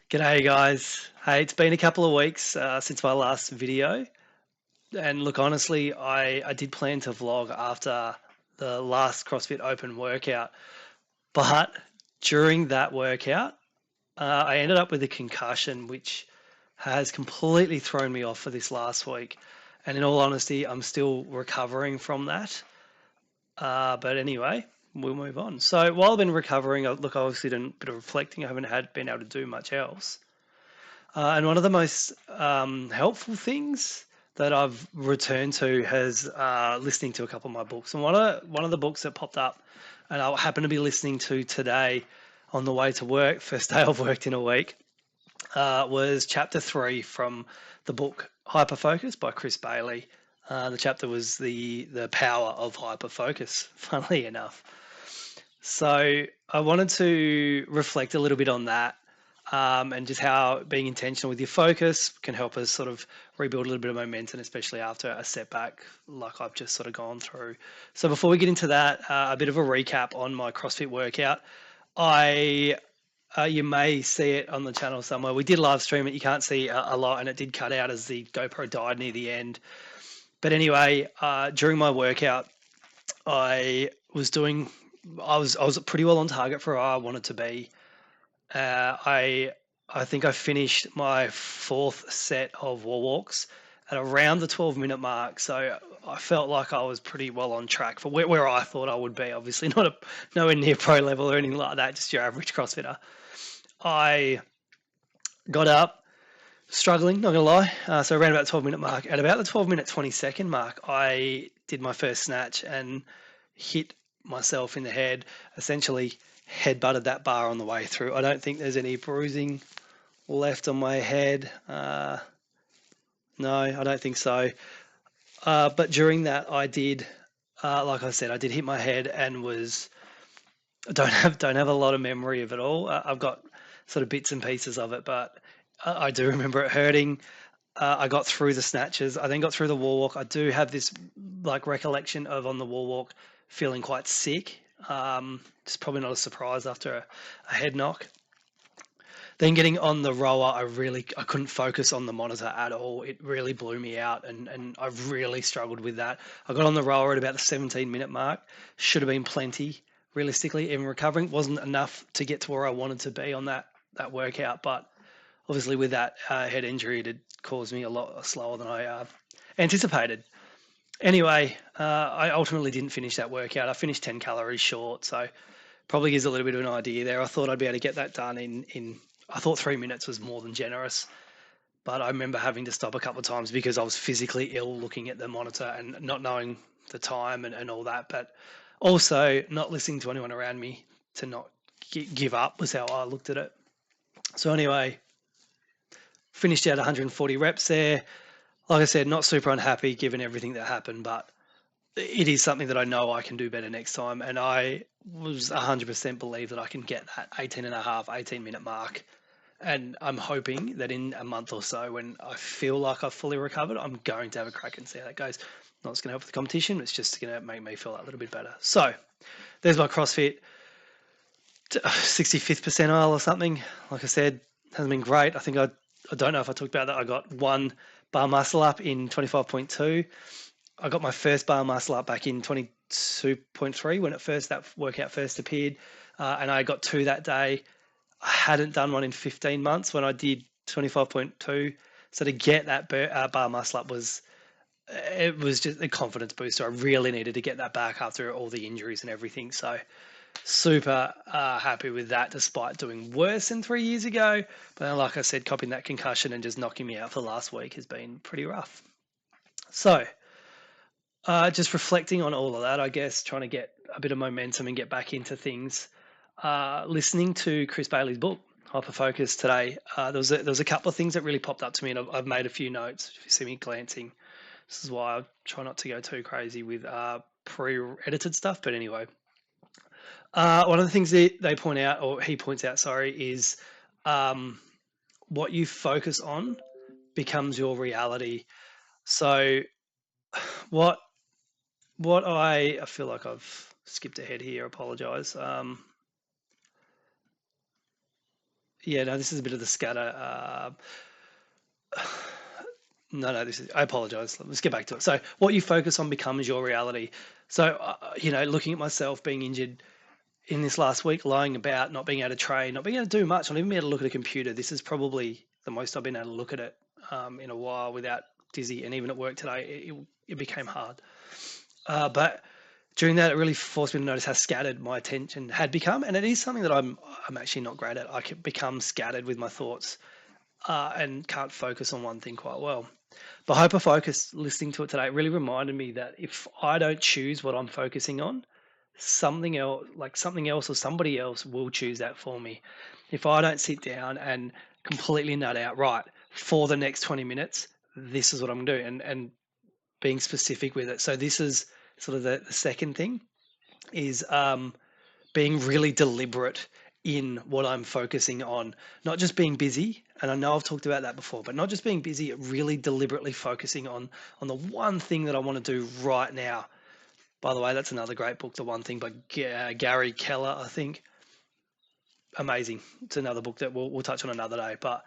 G'day guys. Hey, it's been a couple of weeks since my last video, and look, honestly, I did plan to vlog after the last CrossFit Open workout, but during that workout, I ended up with a concussion, which has completely thrown me off for this last week. And in all honesty, I'm still recovering from that. But anyway, we'll move on. So while I've been recovering, look, I obviously done a bit of reflecting. I haven't been able to do much else. And one of the most helpful things that I've returned to has listening to a couple of my books. And one of the books that popped up, and I happen to be listening to today on the way to work, first day I've worked in a week, was chapter 3 from the book Hyperfocus by Chris Bailey. The chapter was the power of hyperfocus, funnily enough. So I wanted to reflect a little bit on that, and just how being intentional with your focus can help us sort of rebuild a little bit of momentum, especially after a setback like I've just sort of gone through. So before we get into that, a bit of a recap on my CrossFit workout. I You may see it on the channel somewhere. We did live stream it. You can't see a lot, and it did cut out as the GoPro died near the end. But anyway, during my workout, I was doing. I was pretty well on target for where I wanted to be. I think I finished my fourth set of wall walks at around the 12-minute mark. So I felt like I was pretty well on track for where I thought I would be. Obviously, nowhere near pro level or anything like that. Just your average CrossFitter. I got up struggling, not gonna lie. So around about the 12-minute mark. At about the 12-minute 20-second mark, I did my first snatch and hit myself in the head. Essentially, head-butted that bar on the way through. I don't think there's any bruising left on my head. No, I don't think so. But during that, I did, like I said, I did hit my head and was. I don't have a lot of memory of it all. I've got sort of bits and pieces of it, but I do remember it hurting. I got through the snatches. I then got through the wall walk. I do have this like recollection of on the wall walk feeling quite sick. It's probably not a surprise after a head knock. Then getting on the rower, I couldn't focus on the monitor at all. It really blew me out, and I really struggled with that. I got on the rower at about the 17-minute mark. Should have been plenty, realistically. Even recovering wasn't enough to get to where I wanted to be on that workout. But obviously, with that head injury, it had caused me a lot slower than I anticipated. Anyway, I ultimately didn't finish that workout. I finished 10 calories short, so probably gives a little bit of an idea there. I thought I'd be able to get that done in I thought 3 minutes was more than generous, but I remember having to stop a couple of times because I was physically ill looking at the monitor and not knowing the time and all that, but also not listening to anyone around me to not give up was how I looked at it. So anyway, finished out 140 reps there. Like I said, not super unhappy given everything that happened, but it is something that I know I can do better next time. And I was 100% believe that I can get that 18-minute mark. And I'm hoping that in a month or so, when I feel like I've fully recovered, I'm going to have a crack and see how that goes. Not just going to help with the competition, it's just going to make me feel a little bit better. So there's my CrossFit 65th percentile or something. Like I said, hasn't been great. I think I don't know if I talked about that. I got one bar muscle up in 25.2. I got my first bar muscle up back in 22.3 when that workout first appeared, and I got two that day. I hadn't done one in 15 months when I did 25.2. So to get that bar muscle up was just a confidence booster. I really needed to get that back after all the injuries and everything. So super happy with that, despite doing worse than 3 years ago. But like I said, copying that concussion and just knocking me out for the last week has been pretty rough. So just reflecting on all of that, I guess, trying to get a bit of momentum and get back into things. Listening to Chris Bailey's book, Hyperfocus, today, there was a couple of things that really popped up to me, and I've made a few notes. If you see me glancing, this is why I try not to go too crazy with pre-edited stuff. But anyway, one of the things that they point out, or he points out, sorry, is what you focus on becomes your reality. So what I feel like I've skipped ahead here. Apologize. Yeah, no, this is a bit of the scatter. No, this is. I apologize. Let's get back to it. So, what you focus on becomes your reality. So, looking at myself being injured in this last week, lying about, not being able to train, not being able to do much, not even being able to look at a computer. This is probably the most I've been able to look at it in a while without dizzy. And even at work today, it became hard. But during that, it really forced me to notice how scattered my attention had become, and it is something that I'm actually not great at. I can become scattered with my thoughts and can't focus on one thing quite well. But Hyperfocus, listening to it today, really reminded me that if I don't choose what I'm focusing on, something else or somebody else will choose that for me. If I don't sit down and completely nut out, right, for the next 20 minutes, this is what I'm doing, and being specific with it. So this is sort of the second thing is being really deliberate in what I'm focusing on, not just being busy. And I know I've talked about that before, but not just being busy, really deliberately focusing on the one thing that I want to do right now. By the way, that's another great book, The One Thing by Gary Keller, I think. Amazing. It's another book that we'll touch on another day. But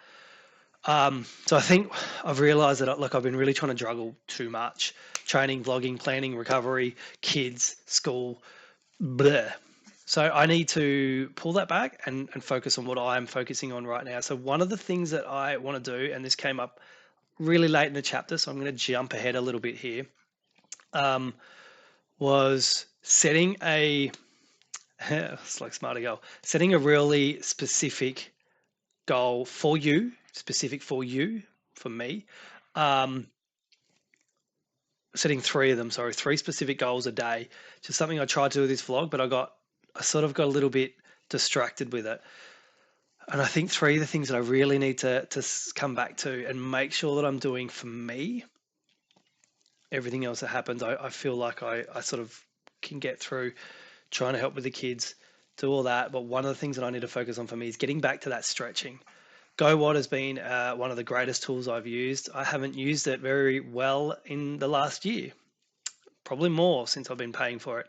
so I think I've realized that I've been really trying to juggle too much: training, vlogging, planning, recovery, kids, school, bleh. So I need to pull that back and focus on what I'm focusing on right now. So one of the things that I want to do, and this came up really late in the chapter, so I'm going to jump ahead a little bit here, was setting a it's like smarter goal, setting a really specific goal for you, for me. Um, Setting three specific goals a day. Just something I tried to do with this vlog, but I sort of got a little bit distracted with it. And I think three of the things that I really need to come back to and make sure that I'm doing for me. Everything else that happens, I feel like I sort of can get through trying to help with the kids, do all that. But one of the things that I need to focus on for me is getting back to that stretching. GoWatt has been one of the greatest tools I've used. I haven't used it very well in the last year, probably more since I've been paying for it.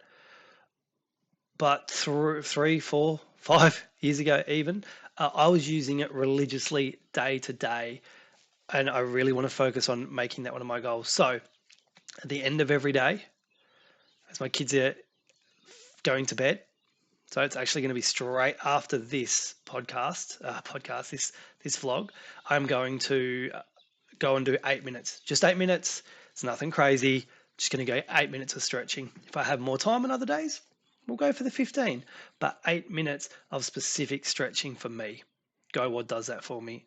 But through 3, 4, 5 years ago, even, I was using it religiously day to day. And I really want to focus on making that one of my goals. So at the end of every day, as my kids are going to bed, so it's actually going to be straight after this this vlog, I'm going to go and do 8 minutes, just 8 minutes. It's nothing crazy. Just going to go 8 minutes of stretching. If I have more time on other days, we'll go for the 15, but 8 minutes of specific stretching for me. GoWatt does that for me.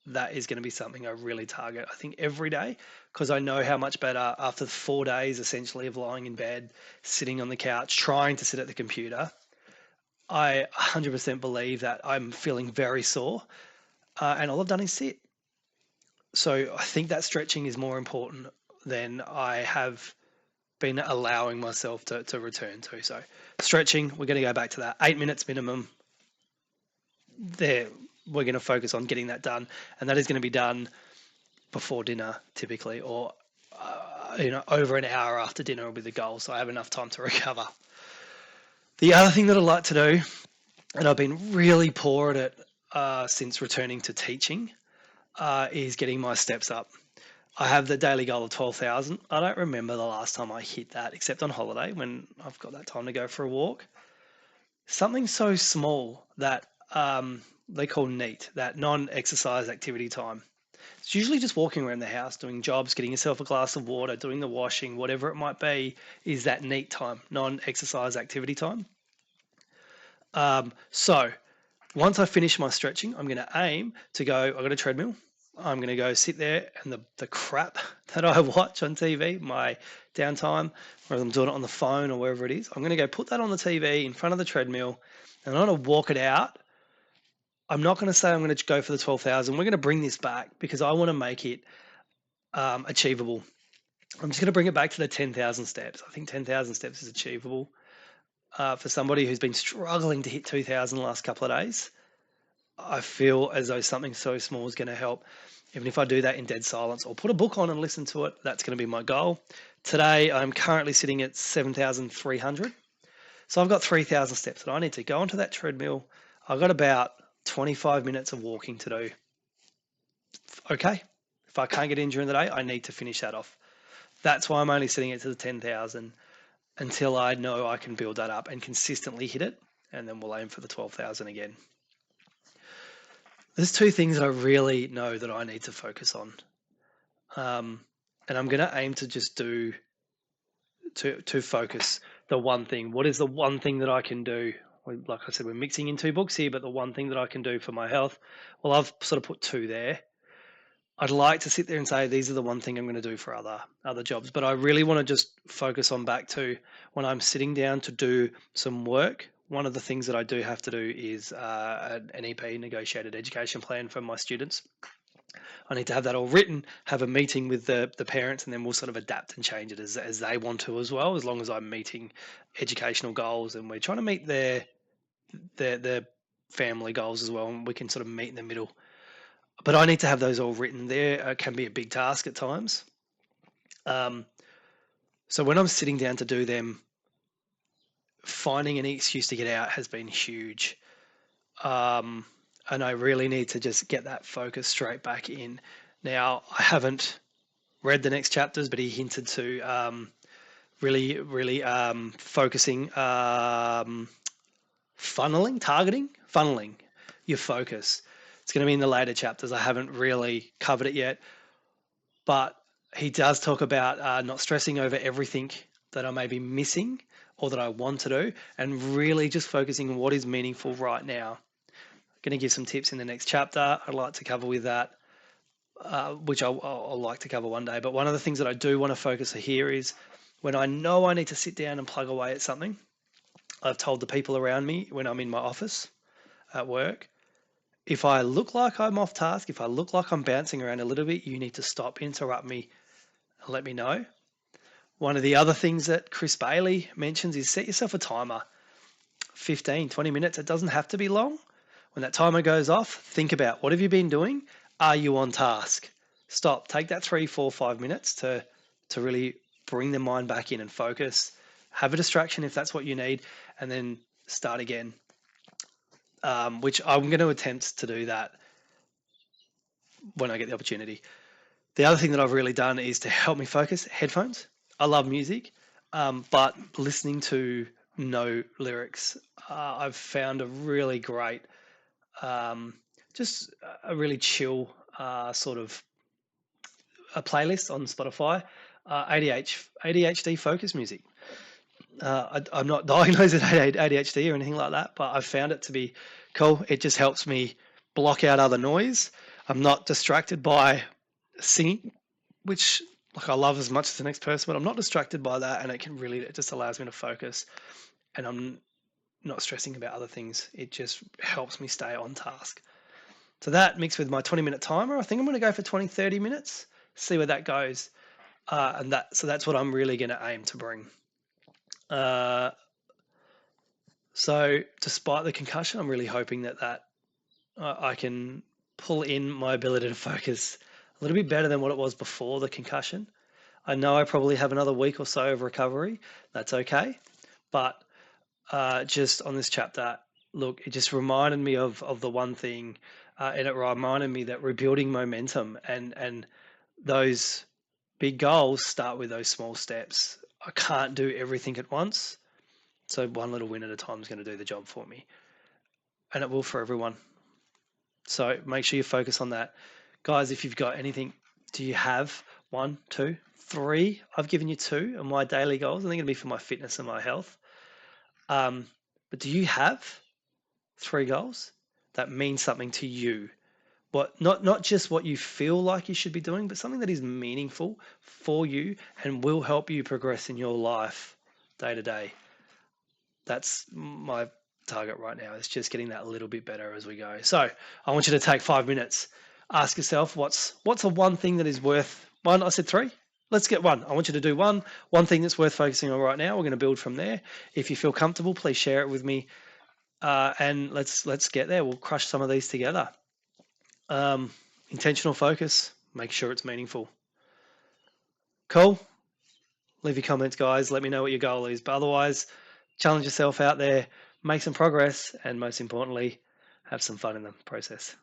That is going to be something I really target, I think, every day, because I know how much better after 4 days essentially of lying in bed, sitting on the couch, trying to sit at the computer. I 100% believe that I'm feeling very sore, and all I've done is sit. So I think that stretching is more important than I have been allowing myself to return to. So stretching, we're going to go back to that. 8 minutes minimum. There, we're going to focus on getting that done, and that is going to be done before dinner typically, or over an hour after dinner will be the goal, so I have enough time to recover. The other thing that I like to do, and I've been really poor at it since returning to teaching, is getting my steps up. I have the daily goal of 12,000. I don't remember the last time I hit that, except on holiday when I've got that time to go for a walk. Something so small that they call NEAT, that non-exercise activity time. It's usually just walking around the house, doing jobs, getting yourself a glass of water, doing the washing, whatever it might be, is that NEAT time, non-exercise activity time. So once I finish my stretching, I'm going to aim to go, I've got a treadmill. I'm going to go sit there, and the crap that I watch on TV, my downtime, whether I'm doing it on the phone or wherever it is, I'm going to go put that on the TV in front of the treadmill, and I'm going to walk it out. I'm not going to say I'm going to go for the 12,000. We're going to bring this back because I want to make it achievable. I'm just going to bring it back to the 10,000 steps. I think 10,000 steps is achievable for somebody who's been struggling to hit 2,000 the last couple of days. I feel as though something so small is going to help. Even if I do that in dead silence or put a book on and listen to it, that's going to be my goal. Today, I'm currently sitting at 7,300. So I've got 3,000 steps that I need to go onto that treadmill. I've got about 25 minutes of walking to do. Okay, if I can't get in during the day, I need to finish that off. That's why I'm only setting it to the 10,000 until I know I can build that up and consistently hit it, and then we'll aim for the 12,000 again. There's two things that I really know that I need to focus on. And I'm going to aim to just do to focus the one thing. What is the one thing that I can do? Like I said, we're mixing in two books here, but the one thing that I can do for my health, well, I've sort of put two there. I'd like to sit there and say these are the one thing I'm going to do for other jobs, but I really want to just focus on back to when I'm sitting down to do some work. One of the things that I do have to do is an NEP, negotiated education plan for my students. I need to have that all written, have a meeting with the parents, and then we'll sort of adapt and change it as they want to as well, as long as I'm meeting educational goals and we're trying to meet their family goals as well, and we can sort of meet in the middle. But I need to have those all written. There can be a big task at times. So when I'm sitting down to do them, finding any excuse to get out has been huge. And I really need to just get that focus straight back in. Now, I haven't read the next chapters, but he hinted to really focusing, funneling your focus. It's going to be in the later chapters. I haven't really covered it yet, but he does talk about not stressing over everything that I may be missing or that I want to do, and really just focusing on what is meaningful right now. I'm going to give some tips in the next chapter. I'd like to cover with that, which I'll like to cover one day. But one of the things that I do want to focus on here is when I know I need to sit down and plug away at something, I've told the people around me when I'm in my office at work, if I look like I'm off task, if I look like I'm bouncing around a little bit, you need to stop, interrupt me, and let me know. One of the other things that Chris Bailey mentions is set yourself a timer, 15, 20 minutes. It doesn't have to be long. When that timer goes off, think about what have you been doing? Are you on task? Stop. Take that 3, 4, 5 minutes to really bring the mind back in and focus. Have a distraction if that's what you need, and then start again. Which I'm going to attempt to do that when I get the opportunity. The other thing that I've really done is to help me focus, headphones. I love music, but listening to no lyrics, I've found a really great, just a really chill sort of a playlist on Spotify, ADHD focus music. I'm not diagnosed with ADHD or anything like that, but I've found it to be cool. It just helps me block out other noise. I'm not distracted by singing, which like I love as much as the next person, but I'm not distracted by that, and it just allows me to focus, and I'm not stressing about other things. It just helps me stay on task. So that mixed with my 20-minute timer, I think I'm going to go for 20, 30 minutes, see where that goes. So that's what I'm really going to aim to bring. So despite the concussion, I'm really hoping that I can pull in my ability to focus a little bit better than what it was before the concussion. I know I probably have another week or so of recovery. That's okay. But just on this chapter, look, it just reminded me of the one thing, and it reminded me that rebuilding momentum and those big goals start with those small steps. I can't do everything at once. So one little win at a time is going to do the job for me. And it will for everyone. So make sure you focus on that. Guys, if you've got anything, do you have 1, 2, 3? I've given you 2 of my daily goals. I think it'll be for my fitness and my health. But do you have 3 goals that mean something to you? Not just what you feel like you should be doing, but something that is meaningful for you and will help you progress in your life day to day. That's my target right now. It's just getting that a little bit better as we go. So I want you to take 5 minutes. Ask yourself, what's the one thing that is worth one? I said 3. Let's get 1. I want you to do one thing that's worth focusing on right now. We're going to build from there. If you feel comfortable, please share it with me, and let's get there. We'll crush some of these together. Intentional focus. Make sure it's meaningful. Cool. Leave your comments, guys. Let me know what your goal is. But otherwise, challenge yourself out there, make some progress, and most importantly, have some fun in the process.